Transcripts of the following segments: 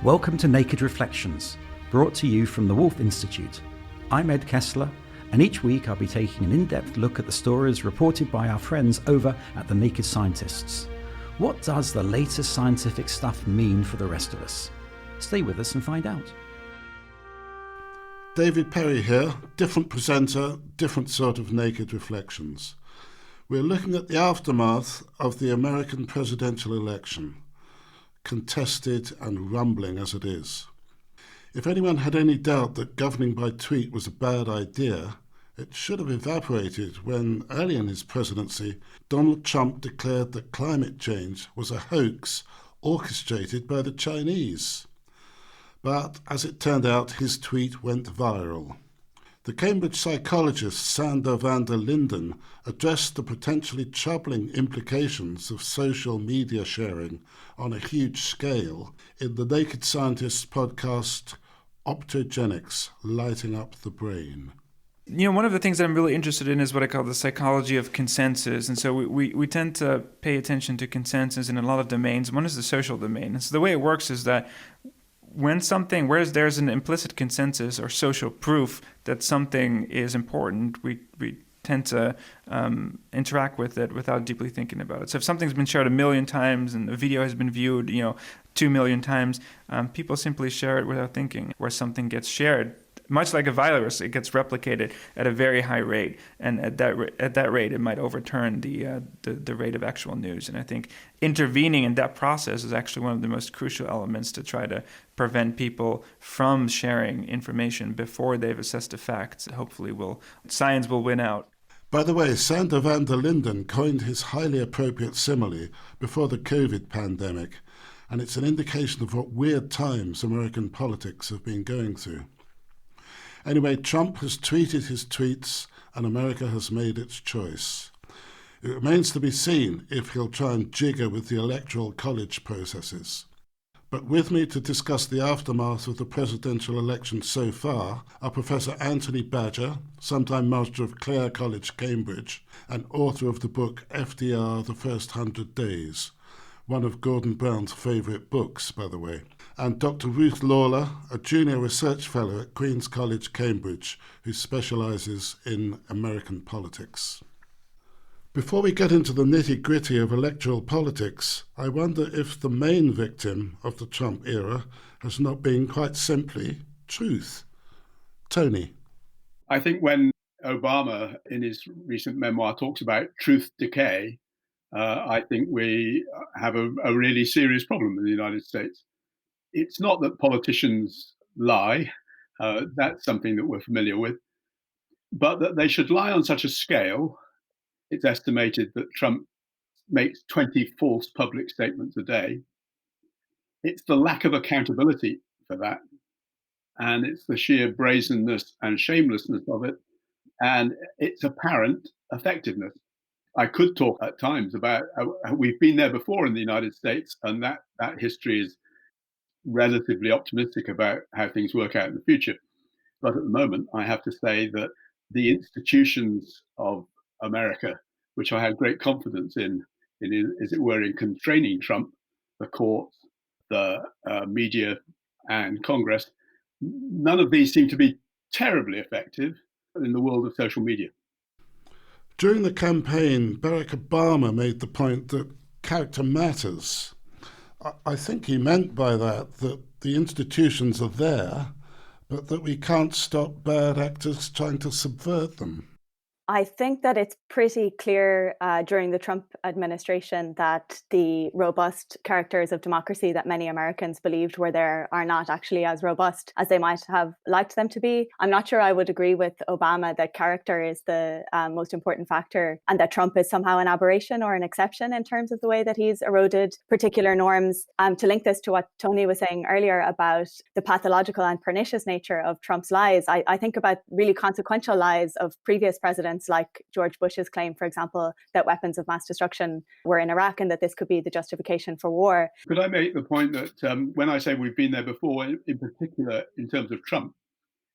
Welcome to Naked Reflections, brought to you from the Wolf Institute. I'm Ed Kessler, and each week I'll be taking an in-depth look at the stories reported by our friends over at the Naked Scientists. What does the latest scientific stuff mean for the rest of us? Stay with us and find out. David Perry here, different presenter, different sort of Naked Reflections. We're looking at the aftermath of the American presidential election, contested and rumbling as it is. If anyone had any doubt that governing by tweet was a bad idea, it should have evaporated when, early in his presidency, Donald Trump declared that climate change was a hoax orchestrated by the Chinese. But, as it turned out, his tweet went viral. The Cambridge psychologist Sander van der Linden addressed the potentially troubling implications of social media sharing on a huge scale in the Naked Scientists podcast Optogenics, Lighting Up the Brain. You know, one of the things that I'm really interested in is what I call the psychology of consensus. And so we tend to pay attention to consensus in a lot of domains. One is the social domain. And so the way it works is that whereas there's an implicit consensus or social proof that something is important, we tend to interact with it without deeply thinking about it. So if something's been shared 1 million times and the video has been viewed, 2 million times, people simply share it without thinking. Where something gets shared, much like a virus, it gets replicated at a very high rate, and at that rate, it might overturn the rate of actual news. And I think intervening in that process is actually one of the most crucial elements to try to prevent people from sharing information before they've assessed the facts. Hopefully, science will win out. By the way, Sander van der Linden coined his highly appropriate simile before the COVID pandemic, and it's an indication of what weird times American politics have been going through. Anyway, Trump has tweeted his tweets and America has made its choice. It remains to be seen if he'll try and jigger with the electoral college processes. But with me to discuss the aftermath of the presidential election so far are Professor Anthony Badger, sometime master of Clare College, Cambridge, and author of the book FDR, The First 100 Days, one of Gordon Brown's favourite books, by the way, and Dr. Ruth Lawler, a junior research fellow at Queen's College, Cambridge, who specialises in American politics. Before we get into the nitty-gritty of electoral politics, I wonder if the main victim of the Trump era has not been quite simply truth. Tony. I think when Obama, in his recent memoir, talks about truth decay, I think we have a really serious problem in the United States. It's not that politicians lie, that's something that we're familiar with, but that they should lie on such a scale. It's estimated that Trump makes 20 false public statements a day. It's the lack of accountability for that, and it's the sheer brazenness and shamelessness of it, and its apparent effectiveness. I could talk at times about we've been there before in the United States, and that history is relatively optimistic about how things work out in the future. But at the moment, I have to say that the institutions of America, which I have great confidence in as it were, in constraining Trump, the courts, the media, and Congress, none of these seem to be terribly effective in the world of social media. During the campaign, Barack Obama made the point that character matters. I think he meant by that the institutions are there, but that we can't stop bad actors trying to subvert them. I think that it's pretty clear during the Trump administration that the robust characters of democracy that many Americans believed were there are not actually as robust as they might have liked them to be. I'm not sure I would agree with Obama that character is the most important factor and that Trump is somehow an aberration or an exception in terms of the way that he's eroded particular norms. To link this to what Tony was saying earlier about the pathological and pernicious nature of Trump's lies, I think about really consequential lies of previous presidents like George Bush's claim, for example, that weapons of mass destruction were in Iraq and that this could be the justification for war. Could I make the point that when I say we've been there before, in particular in terms of Trump,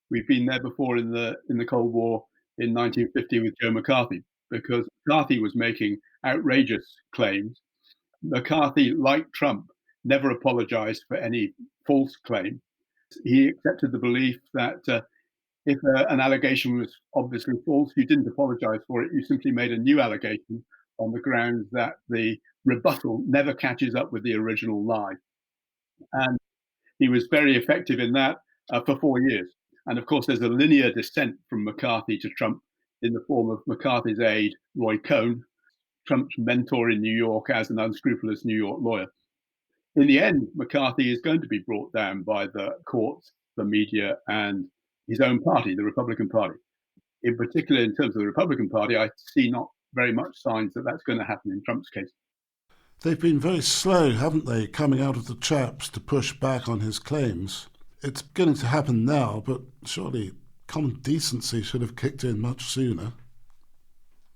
we've been there before in the Cold War in 1950 with Joe McCarthy, because McCarthy was making outrageous claims. McCarthy, like Trump, never apologized for any false claim. He accepted the belief that if an allegation was obviously false, you didn't apologize for it. You simply made a new allegation on the grounds that the rebuttal never catches up with the original lie. And he was very effective in that for 4 years. And of course, there's a linear descent from McCarthy to Trump in the form of McCarthy's aide, Roy Cohn, Trump's mentor in New York as an unscrupulous New York lawyer. In the end, McCarthy is going to be brought down by the courts, the media, and his own party, the Republican Party. In particular, in terms of the Republican Party, I see not very much signs that that's going to happen in Trump's case. They've been very slow, haven't they, coming out of the traps to push back on his claims. It's beginning to happen now, but surely common decency should have kicked in much sooner.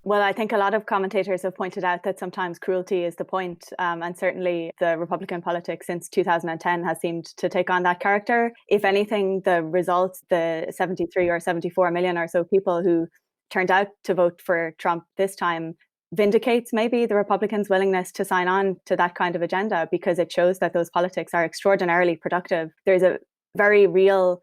Well, I think a lot of commentators have pointed out that sometimes cruelty is the point. And certainly the Republican politics since 2010 has seemed to take on that character. If anything, the results, the 73 or 74 million or so people who turned out to vote for Trump this time vindicates maybe the Republicans' willingness to sign on to that kind of agenda, because it shows that those politics are extraordinarily productive. There's a very real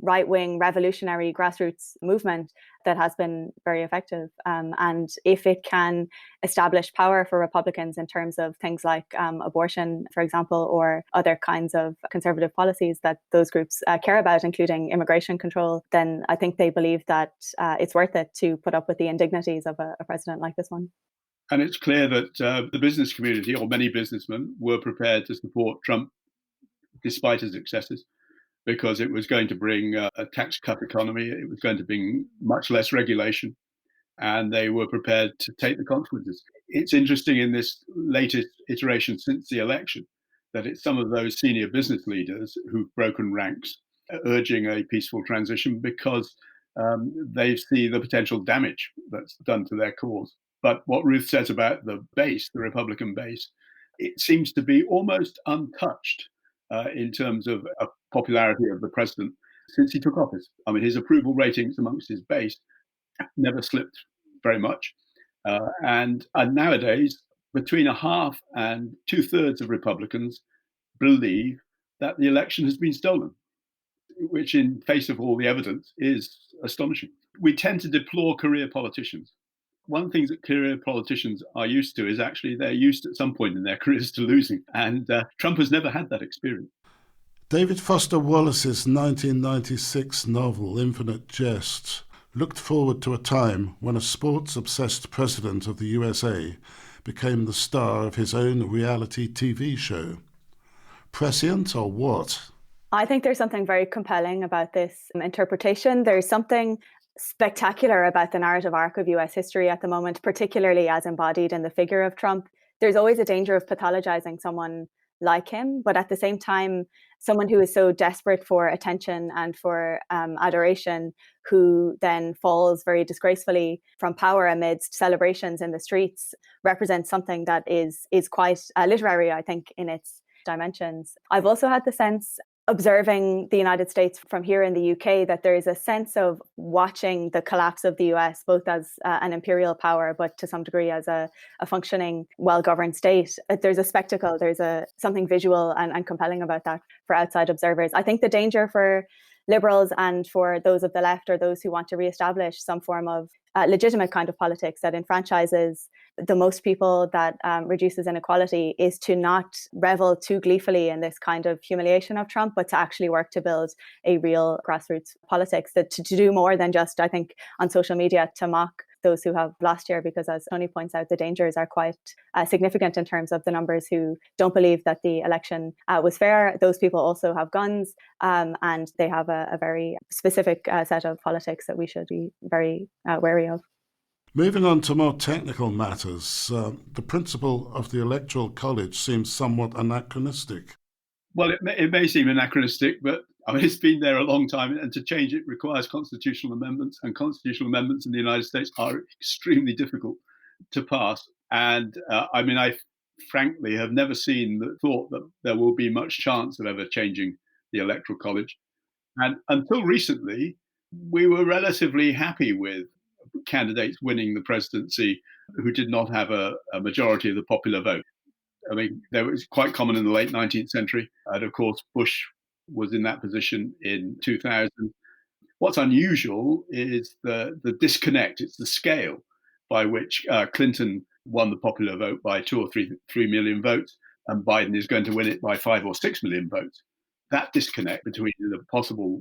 right-wing revolutionary grassroots movement that has been very effective. And if it can establish power for Republicans in terms of things like abortion, for example, or other kinds of conservative policies that those groups care about, including immigration control, then I think they believe that it's worth it to put up with the indignities of a president like this one. And it's clear that the business community, or many businessmen, were prepared to support Trump despite his excesses, because it was going to bring a tax cut economy. It was going to bring much less regulation, and they were prepared to take the consequences. It's interesting in this latest iteration since the election that it's some of those senior business leaders who've broken ranks urging a peaceful transition because they see the potential damage that's done to their cause. But what Ruth says about the base, the Republican base, it seems to be almost untouched in terms of popularity of the president since he took office. I mean, his approval ratings amongst his base never slipped very much. And nowadays, between a half and 2/3 of Republicans believe that the election has been stolen, which in face of all the evidence is astonishing. We tend to deplore career politicians. One of the things that career politicians are used to is actually they're used at some point in their careers to losing. And Trump has never had that experience. David Foster Wallace's 1996 novel, Infinite Jest, looked forward to a time when a sports-obsessed president of the USA became the star of his own reality TV show. Prescient or what? I think there's something very compelling about this interpretation. There's something spectacular about the narrative arc of US history at the moment, particularly as embodied in the figure of Trump. There's always a danger of pathologizing someone like him, but at the same time, someone who is so desperate for attention and for adoration, who then falls very disgracefully from power amidst celebrations in the streets, represents something that is quite literary, I think, in its dimensions. I've also had the sense, observing the United States from here in the UK, that there is a sense of watching the collapse of the US, both as an imperial power, but to some degree as a functioning, well-governed state. There's a spectacle, there's something visual and compelling about that for outside observers. I think the danger for liberals and for those of the left, or those who want to reestablish some form of legitimate kind of politics that enfranchises the most people, that reduces inequality, is to not revel too gleefully in this kind of humiliation of Trump, but to actually work to build a real grassroots politics, that to do more than just, I think, on social media to mock those who have lost here, because as Tony points out, the dangers are quite significant in terms of the numbers who don't believe that the election was fair. Those people also have guns, and they have a very specific set of politics that we should be very wary of. Moving on to more technical matters, the principle of the Electoral College seems somewhat anachronistic. Well, it may seem anachronistic, but I mean, it's been there a long time, and to change it requires constitutional amendments, and constitutional amendments in the United States are extremely difficult to pass. And I frankly have never seen the thought that there will be much chance of ever changing the Electoral College. And until recently, we were relatively happy with candidates winning the presidency who did not have a majority of the popular vote. I mean, that was quite common in the late 19th century. And of course, Bush was in that position in 2000. What's unusual is the disconnect. It's the scale by which Clinton won the popular vote by 3 million votes, and Biden is going to win it by 5 or 6 million votes. That disconnect between the possible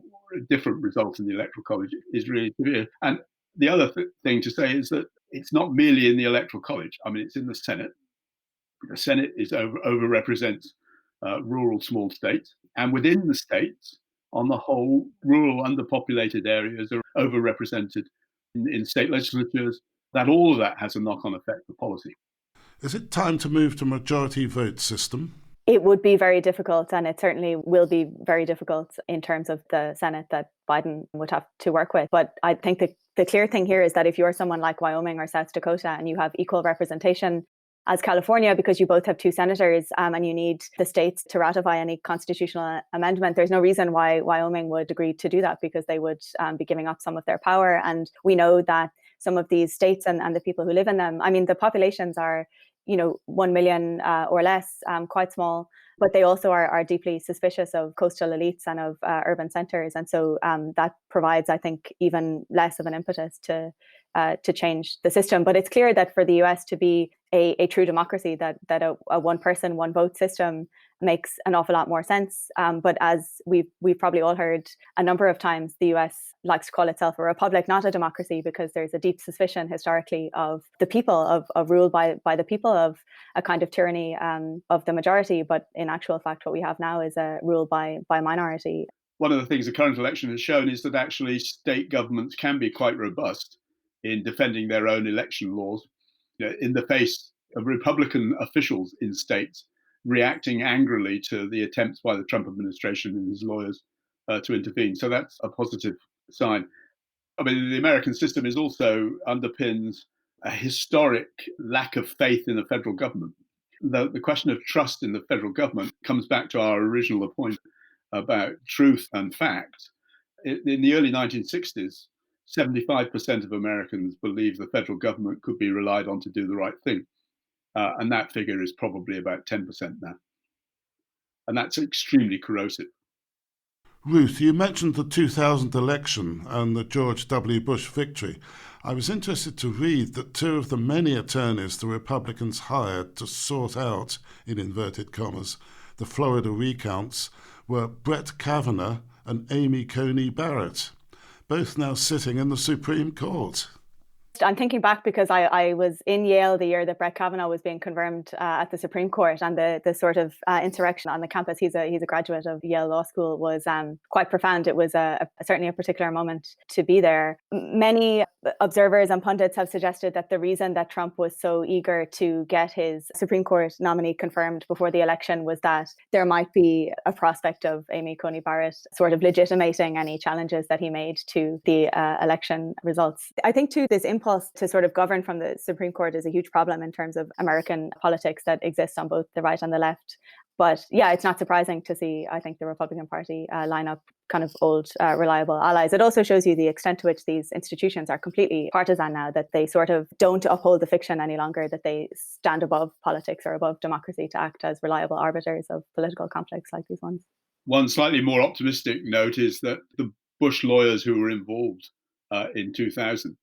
different results in the Electoral College is really severe. And the other thing to say is that it's not merely in the Electoral College. I mean, it's in the Senate. The Senate is overrepresents rural small states, and within the states, on the whole, rural underpopulated areas are overrepresented in state legislatures. That all of that has a knock-on effect for policy. Is it time to move to a majority vote system? It would be very difficult, and it certainly will be very difficult in terms of the Senate that Biden would have to work with. But I think the clear thing here is that if you're someone like Wyoming or South Dakota and you have equal representation as California, because you both have 2 senators and you need the states to ratify any constitutional amendment, there's no reason why Wyoming would agree to do that, because they would be giving up some of their power. And we know that some of these states and the people who live in them, I mean, the populations are 1 million or less, quite small, but they also are deeply suspicious of coastal elites and of urban centers. And so that provides, I think, even less of an impetus to change the system. But it's clear that for the US to be a true democracy, that a one person, one vote system makes an awful lot more sense. But as we've probably all heard a number of times, the US likes to call itself a republic, not a democracy, because there's a deep suspicion historically of the people, of rule by the people, of a kind of tyranny of the majority. But in actual fact, what we have now is a rule by minority. One of the things the current election has shown is that actually state governments can be quite robust in defending their own election laws, in the face of Republican officials in states reacting angrily to the attempts by the Trump administration and his lawyers to intervene. So that's a positive sign. I mean, the American system is also underpins a historic lack of faith in the federal government. The question of trust in the federal government comes back to our original point about truth and fact. In the early 1960s, 75% of Americans believed the federal government could be relied on to do the right thing. And that figure is probably about 10% now. And that's extremely corrosive. Ruth, you mentioned the 2000 election and the George W. Bush victory. I was interested to read that 2 of the many attorneys the Republicans hired to sort out, in inverted commas, the Florida recounts were Brett Kavanaugh and Amy Coney Barrett, both now sitting in the Supreme Court. I'm thinking back because I was in Yale the year that Brett Kavanaugh was being confirmed at the Supreme Court, and the sort of insurrection on the campus. He's a graduate of Yale Law School. Was quite profound. It was certainly a particular moment to be there. Many observers and pundits have suggested that the reason that Trump was so eager to get his Supreme Court nominee confirmed before the election was that there might be a prospect of Amy Coney Barrett sort of legitimating any challenges that he made to the election results. I think too, this impulse to sort of govern from the Supreme Court is a huge problem in terms of American politics that exists on both the right and the left. But yeah, it's not surprising to see, I think, the Republican Party line up kind of old, reliable allies. It also shows you the extent to which these institutions are completely partisan now, that they sort of don't uphold the fiction any longer, that they stand above politics or above democracy to act as reliable arbiters of political conflicts like these ones. One slightly more optimistic note is that the Bush lawyers who were involved in 2000,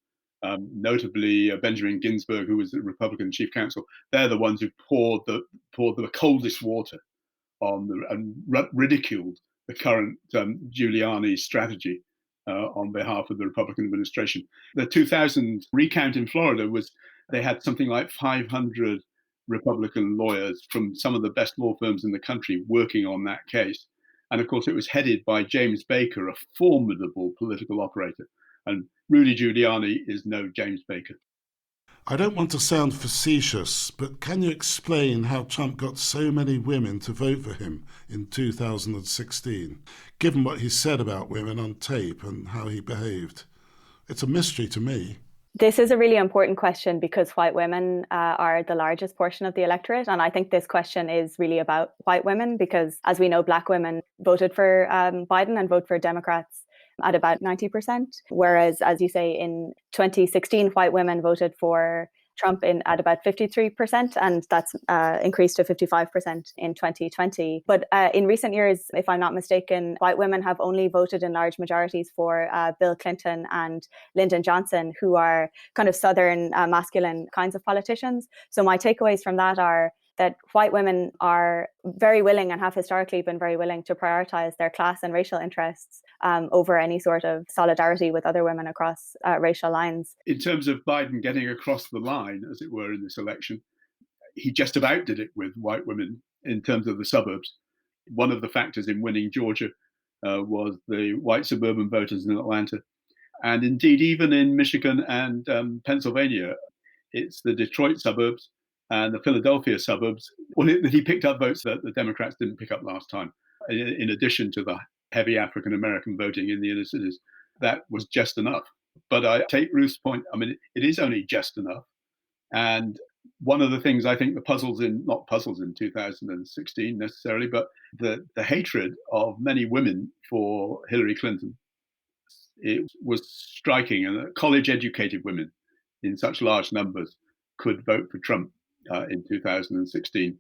notably Benjamin Ginsburg, who was the Republican chief counsel, they're the ones who poured the coldest water on and ridiculed the current Giuliani strategy on behalf of the Republican administration. The 2000 recount in Florida they had something like 500 Republican lawyers from some of the best law firms in the country working on that case. And of course, it was headed by James Baker, a formidable political operator. And Rudy Giuliani is no James Baker. I don't want to sound facetious, but can you explain how Trump got so many women to vote for him in 2016, given what he said about women on tape and how he behaved? It's a mystery to me. This is a really important question because white women are the largest portion of the electorate. And I think this question is really about white women because, as we know, Black women voted for Biden and vote for Democrats at about 90%. Whereas, as you say, in 2016, white women voted for Trump at about 53%, and that's increased to 55% in 2020. But in recent years, if I'm not mistaken, white women have only voted in large majorities for Bill Clinton and Lyndon Johnson, who are kind of Southern masculine kinds of politicians. So my takeaways from that are that white women are very willing and have historically been very willing to prioritize their class and racial interests over any sort of solidarity with other women across racial lines. In terms of Biden getting across the line, as it were, in this election, he just about did it with white women in terms of the suburbs. One of the factors in winning Georgia was the white suburban voters in Atlanta. And indeed, even in Michigan and Pennsylvania, it's the Detroit suburbs and the Philadelphia suburbs. Well, he picked up votes that the Democrats didn't pick up last time, in addition to the heavy African-American voting in the inner cities. That was just enough. But I take Ruth's point. I mean, it is only just enough. And one of the things I think not puzzles in 2016 necessarily, but the hatred of many women for Hillary Clinton, it was striking, and college-educated women in such large numbers could vote for Trump in 2016.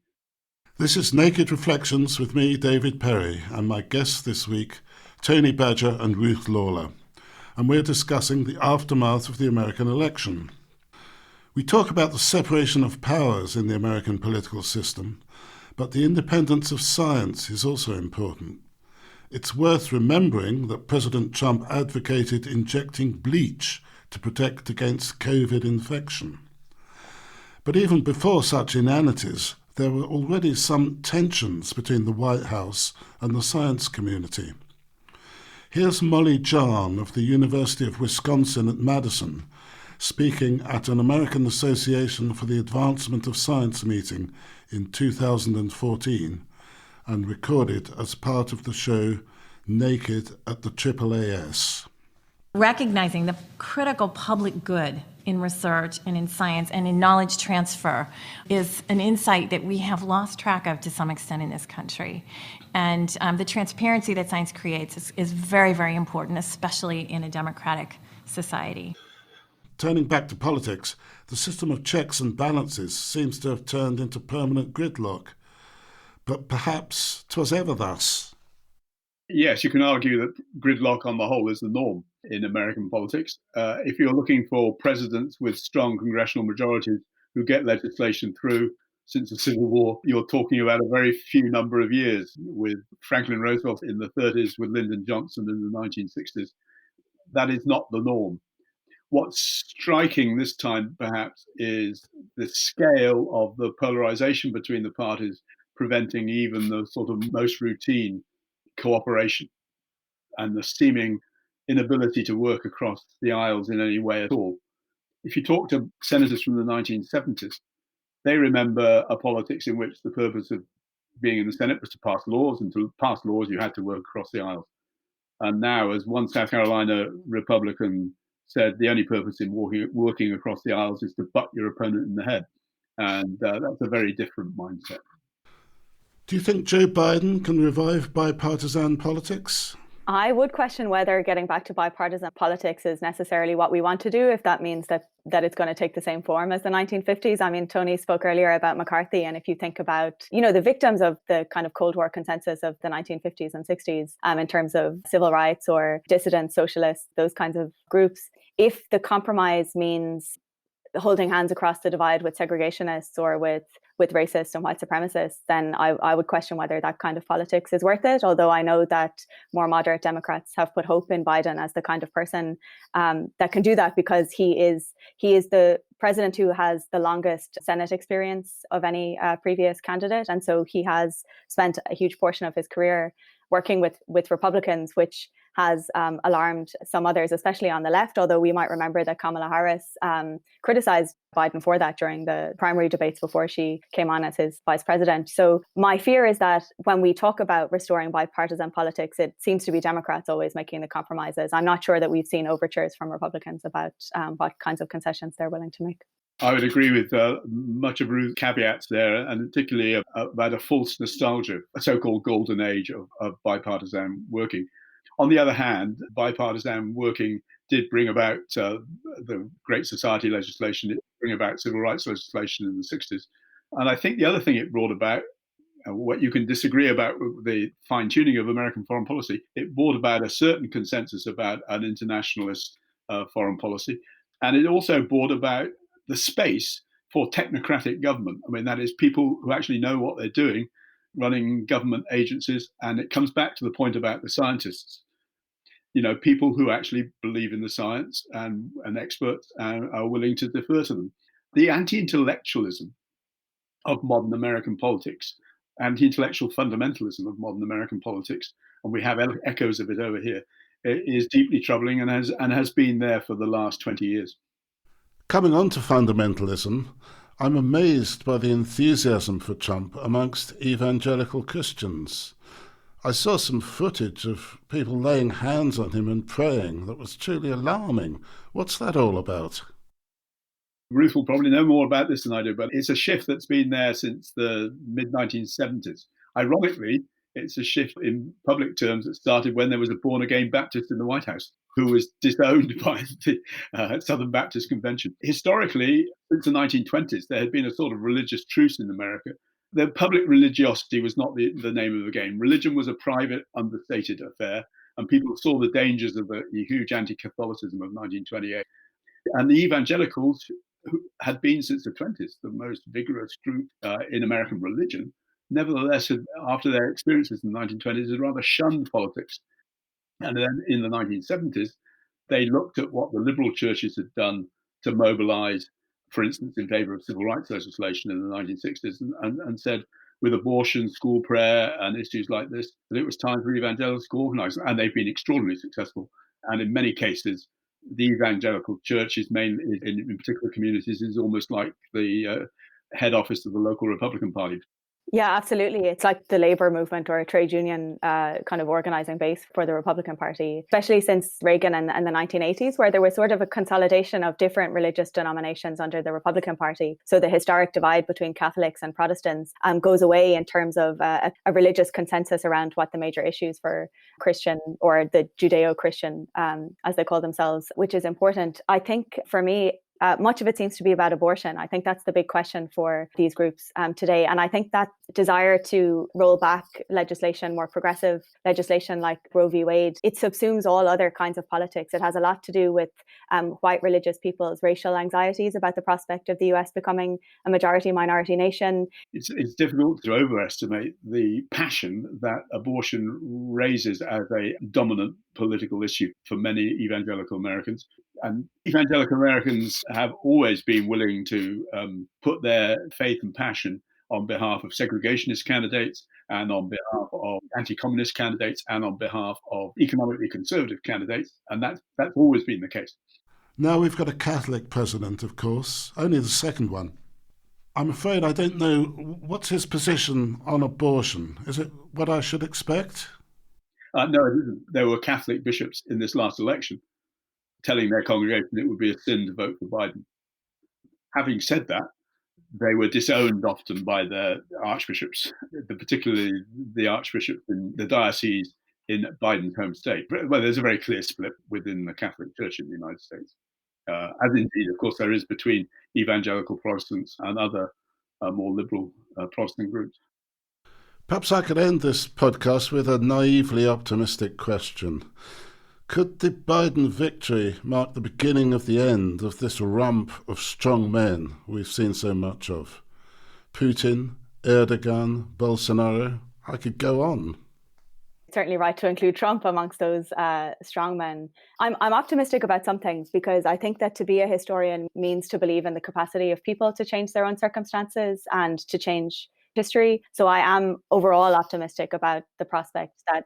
This is Naked Reflections with me, David Perry, and my guests this week, Tony Badger and Ruth Lawler. And we're discussing the aftermath of the American election. We talk about the separation of powers in the American political system, but the independence of science is also important. It's worth remembering that President Trump advocated injecting bleach to protect against COVID infection. But even before such inanities, there were already some tensions between the White House and the science community. Here's Molly Jahn of the University of Wisconsin at Madison, speaking at an American Association for the Advancement of Science meeting in 2014 and recorded as part of the show Naked at the AAAS. Recognizing the critical public good in research and in science and in knowledge transfer is an insight that we have lost track of to some extent in this country. And the transparency that science creates is very, very important, especially in a democratic society. Turning back to politics, the system of checks and balances seems to have turned into permanent gridlock. But perhaps 'twas ever thus. Yes, you can argue that gridlock on the whole is the norm in American politics. If you're looking for presidents with strong congressional majorities who get legislation through since the Civil War, you're talking about a very few number of years, with Franklin Roosevelt in the 30s, with Lyndon Johnson in the 1960s. That is not the norm. What's striking this time, perhaps, is the scale of the polarization between the parties, preventing even the sort of most routine cooperation and the seeming inability to work across the aisles in any way at all. If you talk to senators from the 1970s, they remember a politics in which the purpose of being in the Senate was to pass laws, and to pass laws you had to work across the aisles. And now, as one South Carolina Republican said, the only purpose in working across the aisles is to butt your opponent in the head. And that's a very different mindset. Do you think Joe Biden can revive bipartisan politics? I would question whether getting back to bipartisan politics is necessarily what we want to do, if that means that it's going to take the same form as the 1950s. I mean, Tony spoke earlier about McCarthy, and if you think about, the victims of the kind of Cold War consensus of the 1950s and 60s, in terms of civil rights or dissidents, socialists, those kinds of groups, if the compromise means holding hands across the divide with segregationists or with racists and white supremacists, then I would question whether that kind of politics is worth it. Although I know that more moderate Democrats have put hope in Biden as the kind of person that can do that, because he is the president who has the longest Senate experience of any previous candidate. And so he has spent a huge portion of his career working with Republicans, which has alarmed some others, especially on the left, although we might remember that Kamala Harris criticized Biden for that during the primary debates before she came on as his vice president. So my fear is that when we talk about restoring bipartisan politics, it seems to be Democrats always making the compromises. I'm not sure that we've seen overtures from Republicans about what kinds of concessions they're willing to make. I would agree with much of Ruth's caveats there, and particularly about a false nostalgia, a so-called golden age of bipartisan working. On the other hand, bipartisan working did bring about the Great Society legislation. It bring about civil rights legislation in the 60s. And I think the other thing it brought about, what you can disagree about the fine-tuning of American foreign policy, it brought about a certain consensus about an internationalist foreign policy. And it also brought about the space for technocratic government. I mean, that is people who actually know what they're doing, running government agencies. And it comes back to the point about the scientists. You know, people who actually believe in the science and experts and are willing to defer to them. The anti-intellectualism of modern American politics, anti-intellectual fundamentalism of modern American politics, and we have echoes of it over here, is deeply troubling and has been there for the last 20 years. Coming on to fundamentalism, I'm amazed by the enthusiasm for Trump amongst evangelical Christians. I saw some footage of people laying hands on him and praying that was truly alarming. What's that all about? Ruth will probably know more about this than I do, but it's a shift that's been there since the mid-1970s. Ironically, it's a shift in public terms that started when there was a born-again Baptist in the White House who was disowned by the Southern Baptist Convention. Historically, since the 1920s, there had been a sort of religious truce in America. The public religiosity was not the name of the game. Religion was a private, understated affair, and people saw the dangers of the huge anti-Catholicism of 1928. And the evangelicals, who had been since the 20s the most vigorous group in American religion, nevertheless, after their experiences in the 1920s, had rather shunned politics. And then in the 1970s, they looked at what the liberal churches had done to mobilize, for instance, in favor of civil rights legislation in the 1960s, and said, with abortion, school prayer, and issues like this, that it was time for evangelicals to organize. And they've been extraordinarily successful. And in many cases, the evangelical churches, mainly in particular communities, is almost like the head office of the local Republican Party. Yeah, absolutely. It's like the labor movement or a trade union kind of organizing base for the Republican Party, especially since Reagan and the 1980s, where there was sort of a consolidation of different religious denominations under the Republican Party. So the historic divide between Catholics and Protestants goes away in terms of a religious consensus around what the major issues for Christian or the Judeo-Christian, as they call themselves, which is important. I think for me, much of it seems to be about abortion. I think that's the big question for these groups today. And I think that desire to roll back legislation, more progressive legislation like Roe v. Wade, it subsumes all other kinds of politics. It has a lot to do with white religious people's racial anxieties about the prospect of the US becoming a majority-minority nation. It's difficult to overestimate the passion that abortion raises as a dominant political issue for many evangelical Americans. And evangelical Americans have always been willing to put their faith and passion on behalf of segregationist candidates and on behalf of anti-communist candidates and on behalf of economically conservative candidates. And that's always been the case. Now we've got a Catholic president, of course, only the second one. I'm afraid I don't know, what's his position on abortion? Is it what I should expect? No, it isn't. There were Catholic bishops in this last election telling their congregation it would be a sin to vote for Biden. Having said that, they were disowned often by the archbishops, particularly the archbishops in the diocese in Biden's home state. Well, there's a very clear split within the Catholic Church in the United States, as indeed, of course, there is between evangelical Protestants and other more liberal Protestant groups. Perhaps I could end this podcast with a naively optimistic question. Could the Biden victory mark the beginning of the end of this rump of strong men we've seen so much of? Putin, Erdogan, Bolsonaro, I could go on. Certainly right to include Trump amongst those strong men. I'm optimistic about some things because I think that to be a historian means to believe in the capacity of people to change their own circumstances and to change history. So I am overall optimistic about the prospect that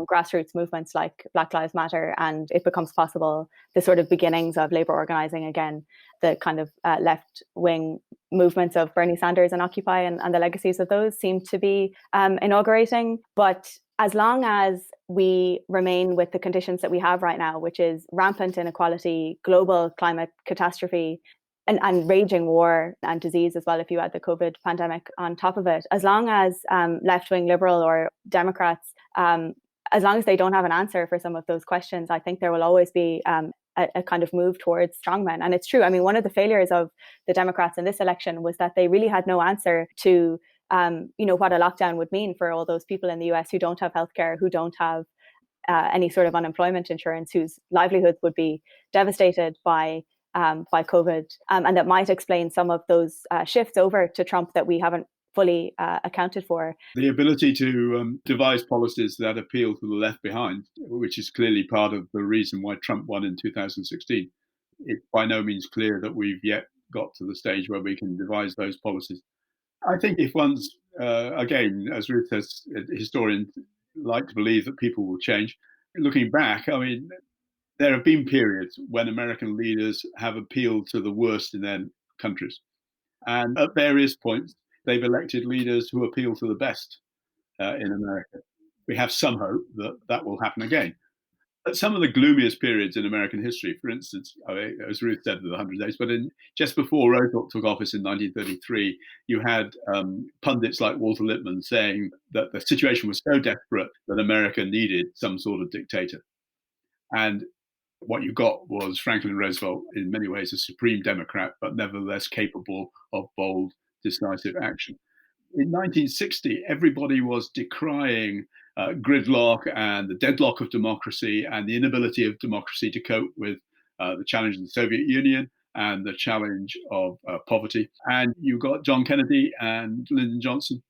grassroots movements like Black Lives Matter and it becomes possible, the sort of beginnings of labour organising again, the kind of left-wing movements of Bernie Sanders and Occupy and the legacies of those seem to be inaugurating. But as long as we remain with the conditions that we have right now, which is rampant inequality, global climate catastrophe, and raging war and disease as well, if you add the COVID pandemic on top of it, as long as left-wing liberal or Democrats, as long as they don't have an answer for some of those questions, I think there will always be a kind of move towards strongmen. And it's true. I mean, one of the failures of the Democrats in this election was that they really had no answer to, what a lockdown would mean for all those people in the US who don't have healthcare, who don't have any sort of unemployment insurance, whose livelihoods would be devastated by COVID, and that might explain some of those shifts over to Trump that we haven't fully accounted for. The ability to devise policies that appeal to the left behind, which is clearly part of the reason why Trump won in 2016. It's by no means clear that we've yet got to the stage where we can devise those policies. I think if one's, again, as Ruth says, historians like to believe that people will change. Looking back, I mean, there have been periods when American leaders have appealed to the worst in their countries. And at various points, they've elected leaders who appeal to the best in America. We have some hope that that will happen again. At some of the gloomiest periods in American history, for instance, as Ruth said, the 100 Days, but just before Roosevelt took office in 1933, you had pundits like Walter Lippmann saying that the situation was so desperate that America needed some sort of dictator. And what you got was Franklin Roosevelt, in many ways a supreme Democrat, but nevertheless capable of bold, decisive action. In 1960, everybody was decrying gridlock and the deadlock of democracy and the inability of democracy to cope with the challenge of the Soviet Union and the challenge of poverty. And you got John Kennedy and Lyndon Johnson.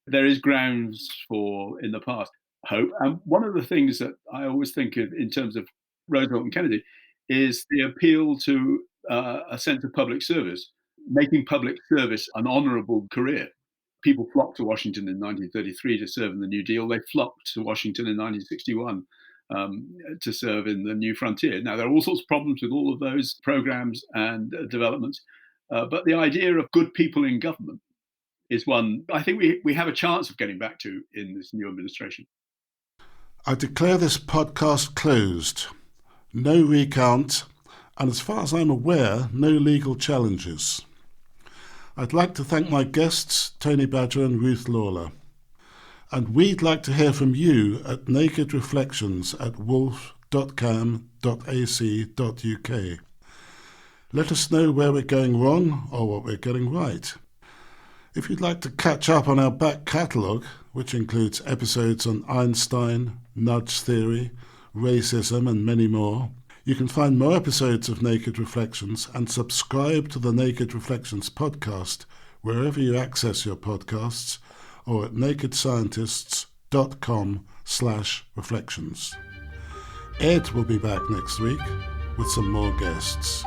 There is grounds for, in the past, hope. And one of the things that I always think of in terms of Roosevelt and Kennedy is the appeal to a sense of public service, making public service an honorable career. People flocked to Washington in 1933 to serve in the New Deal. They flocked to Washington in 1961 to serve in the New Frontier. Now, there are all sorts of problems with all of those programs and developments, but the idea of good people in government is one I think we have a chance of getting back to in this new administration. I declare this podcast closed. No recount, and as far as I'm aware, no legal challenges. I'd like to thank my guests, Tony Badger and Ruth Lawler. And we'd like to hear from you at nakedreflections@wolf.cam.ac.uk. Let us know where we're going wrong or what we're getting right. If you'd like to catch up on our back catalogue, which includes episodes on Einstein, nudge theory, racism and many more, you can find more episodes of Naked Reflections and subscribe to the Naked Reflections podcast wherever you access your podcasts or at nakedscientists.com/reflections. Ed will be back next week with some more guests.